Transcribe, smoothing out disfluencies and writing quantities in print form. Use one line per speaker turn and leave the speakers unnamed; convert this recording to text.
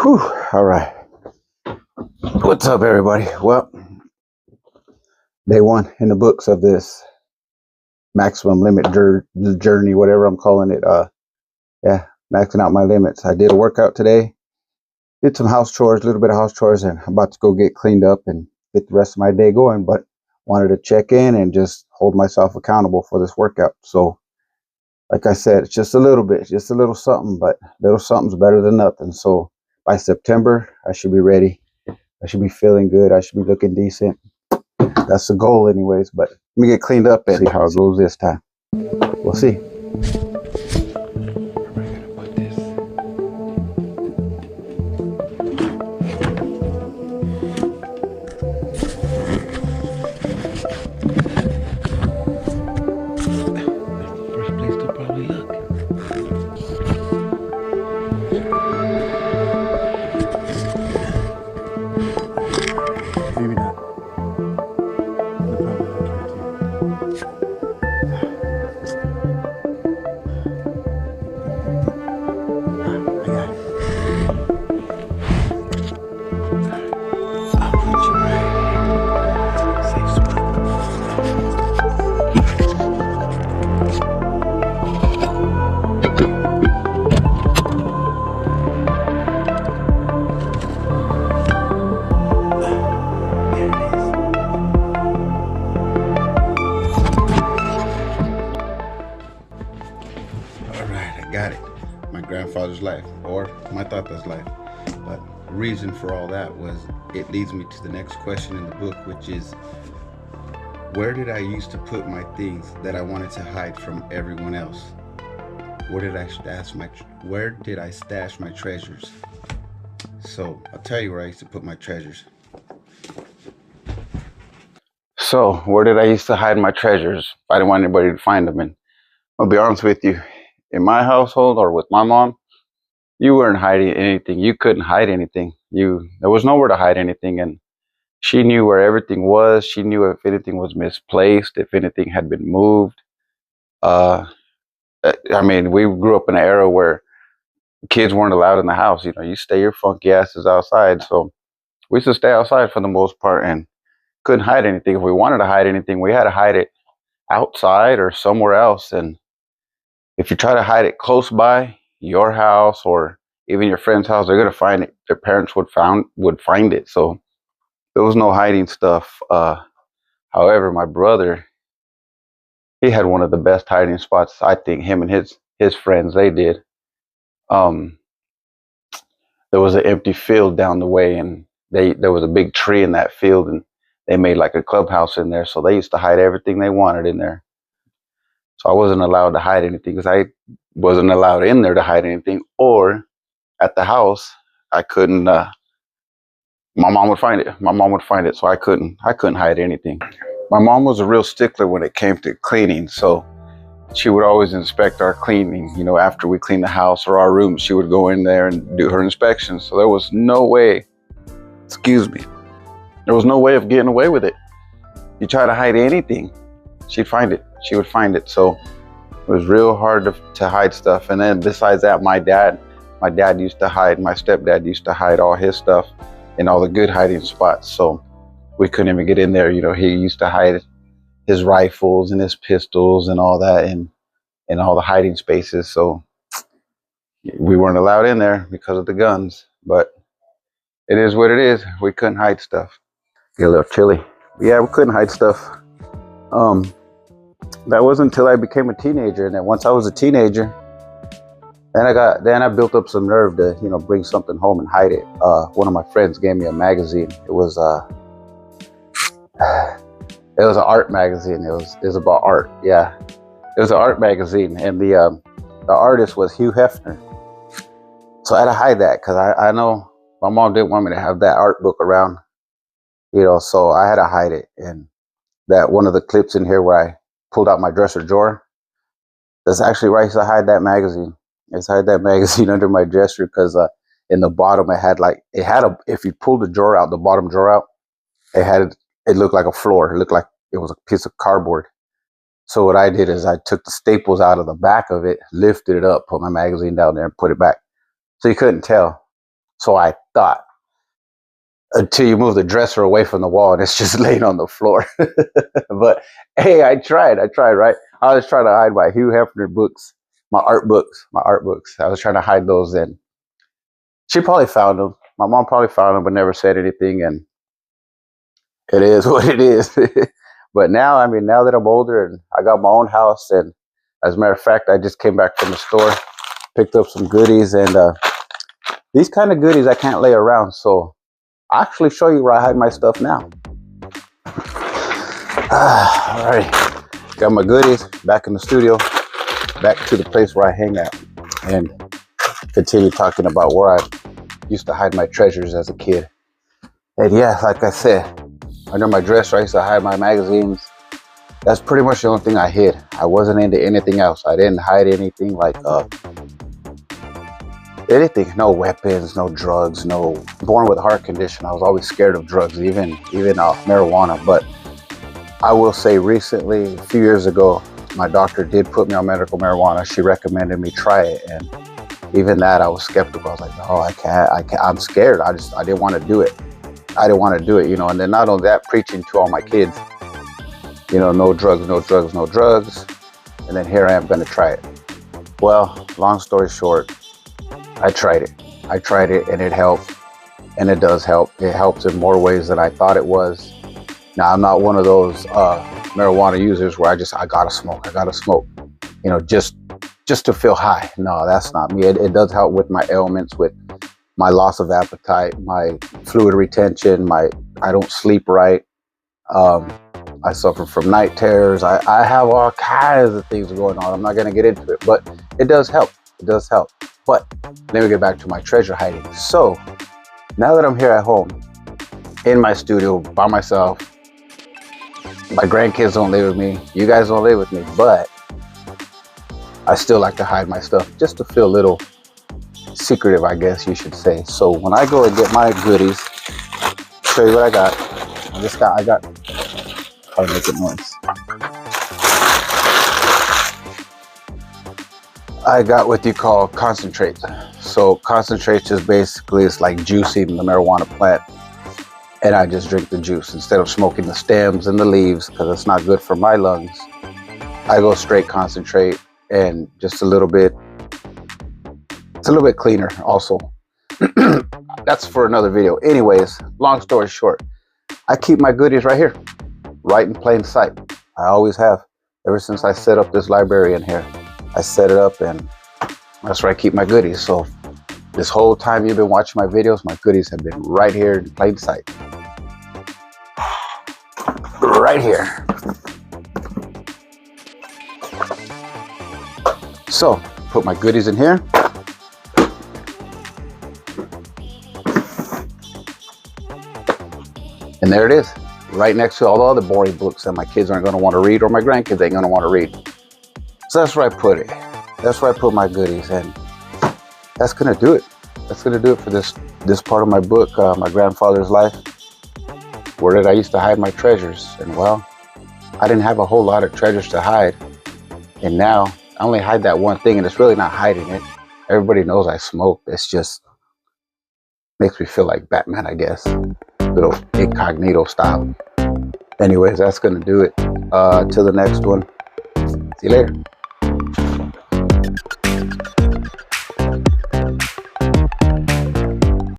Whew. All right. What's up, everybody? Well, day one in the books of this maximum limit journey, whatever I'm calling it. Yeah, maxing out my limits. I did a workout today. Did some house chores, a little bit of house chores, and I'm about to go get cleaned up and get the rest of my day going. But wanted to check in and just hold myself accountable for this workout. So, like I said, it's just a little bit, just a little something, but little something's better than nothing. So by September, I should be ready. I should be feeling good. I should be looking decent. That's the goal anyways, but let me get cleaned up and see how it goes this time. We'll see. Maybe not.
Got it. My grandfather's life, or my tata's life. But the reason for all that was it leads me to the next question in the book, which is, where did I used to put my things that I wanted to hide from everyone else? Where did I stash my treasures? So I'll tell you where I used to put my treasures.
So where did I used to hide my treasures? I didn't want anybody to find them. And I'll be honest with you, in my household or with my mom, you weren't hiding anything. You couldn't hide anything. There was nowhere to hide anything. And she knew where everything was. She knew if anything was misplaced, if anything had been moved. I mean, we grew up in an era where kids weren't allowed in the house. You know, you stay your funky asses outside. So we used to stay outside for the most part and couldn't hide anything. If we wanted to hide anything, we had to hide it outside or somewhere else. And if you try to hide it close by your house or even your friend's house, they're gonna find it. Their parents would find it. So there was no hiding stuff. However, my brother, he had one of the best hiding spots. I think him and his friends, they did. There was an empty field down the way, and there was a big tree in that field, and they made like a clubhouse in there. So they used to hide everything they wanted in there. So I wasn't allowed to hide anything because I wasn't allowed in there to hide anything. Or at the house, I couldn't. My mom would find it. My mom would find it, so I couldn't hide anything. My mom was a real stickler when it came to cleaning, so she would always inspect our cleaning. You know, after we cleaned the house or our room, she would go in there and do her inspections. So there was no way. There was no way of getting away with it. You try to hide anything, she'd find it. She would find it. So it was real hard to hide stuff. And then besides that, my dad used to hide, my stepdad used to hide all his stuff in all the good hiding spots. So we couldn't even get in there. You know, he used to hide his rifles and his pistols and all that in all the hiding spaces. So we weren't allowed in there because of the guns. But it is what it is. We couldn't hide stuff. Get a little chilly. Yeah, we couldn't hide stuff. That wasn't until I became a teenager, and then once I was a teenager, then I built up some nerve to, you know, bring something home and hide it. One of my friends gave me a magazine. It was an art magazine. It was about art. Yeah, it was an art magazine, and the artist was Hugh Hefner. So I had to hide that because I know my mom didn't want me to have that art book around, you know. So I had to hide it. And that one of the clips in here where I pulled out my dresser drawer, that's actually where I used to hide that magazine. I used to hide that magazine under my dresser because in the bottom if you pulled the drawer out, the bottom drawer out, it looked like a floor. It looked like it was a piece of cardboard. So what I did is I took the staples out of the back of it, lifted it up, put my magazine down there and put it back. So you couldn't tell. So I thought, until you move the dresser away from the wall and it's just laying on the floor. But hey, I tried, right? I was trying to hide my Hugh Hefner books, my art books. I was trying to hide those in. She probably found them. My mom probably found them, but never said anything. And it is what it is. But now, I mean, now that I'm older and I got my own house, and as a matter of fact, I just came back from the store, picked up some goodies, and these kind of goodies I can't lay around. So I'll actually show you where I hide my stuff now. All right, got my goodies back in the studio, back to the place where I hang out, and continue talking about where I used to hide my treasures as a kid. And yeah, like I said, under my dresser, I used to hide my magazines. That's pretty much the only thing I hid. I wasn't into anything else. I didn't hide anything like anything. No weapons, no drugs, no. Born with a heart condition, I was always scared of drugs, even marijuana. But I will say recently, a few years ago, my doctor did put me on medical marijuana. She recommended me try it, and even that I was skeptical. I was like, no, I can't. I'm scared. I didn't want to do it. You know. And then not only that, preaching to all my kids, you know, no drugs, no drugs, no drugs. And then here I am going to try it. Well, long story short, I tried it and it helped, and it does help. It helps in more ways than I thought it was. Now, I'm not one of those marijuana users where I gotta smoke, you know, just to feel high. No, that's not me. It does help with my ailments, with my loss of appetite, my fluid retention, I don't sleep right. I suffer from night terrors. I have all kinds of things going on. I'm not going to get into it, but it does help. But let me get back to my treasure hiding. So now that I'm here at home, in my studio, by myself, my grandkids don't live with me. You guys don't live with me, but I still like to hide my stuff just to feel a little secretive, I guess you should say. So when I go and get my goodies, show you what I got. I got, probably make it noise. I got what you call concentrate. So concentrate is basically, it's like juicing the marijuana plant, and I just drink the juice instead of smoking the stems and the leaves because it's not good for my lungs. I go straight concentrate, and just a little bit. It's a little bit cleaner also. That's for another video. Anyways, long story short, I keep my goodies right here, right in plain sight. I always have, ever since I set up this library in here. I set it up, and that's where I keep my goodies. So this whole time you've been watching my videos, my goodies have been right here in plain sight. Right here. So, put my goodies in here. And there it is, right next to all the other boring books that my kids aren't going to want to read, or my grandkids ain't going to want to read. So that's where I put it. That's where I put my goodies, and that's going to do it. That's going to do it for this part of my book, My Grandfather's Life. Where did I used to hide my treasures? And well, I didn't have a whole lot of treasures to hide. And now I only hide that one thing, and it's really not hiding it. Everybody knows I smoke. It's just makes me feel like Batman, I guess. Little incognito style. Anyways, that's going to do it. Till the next one. See you later.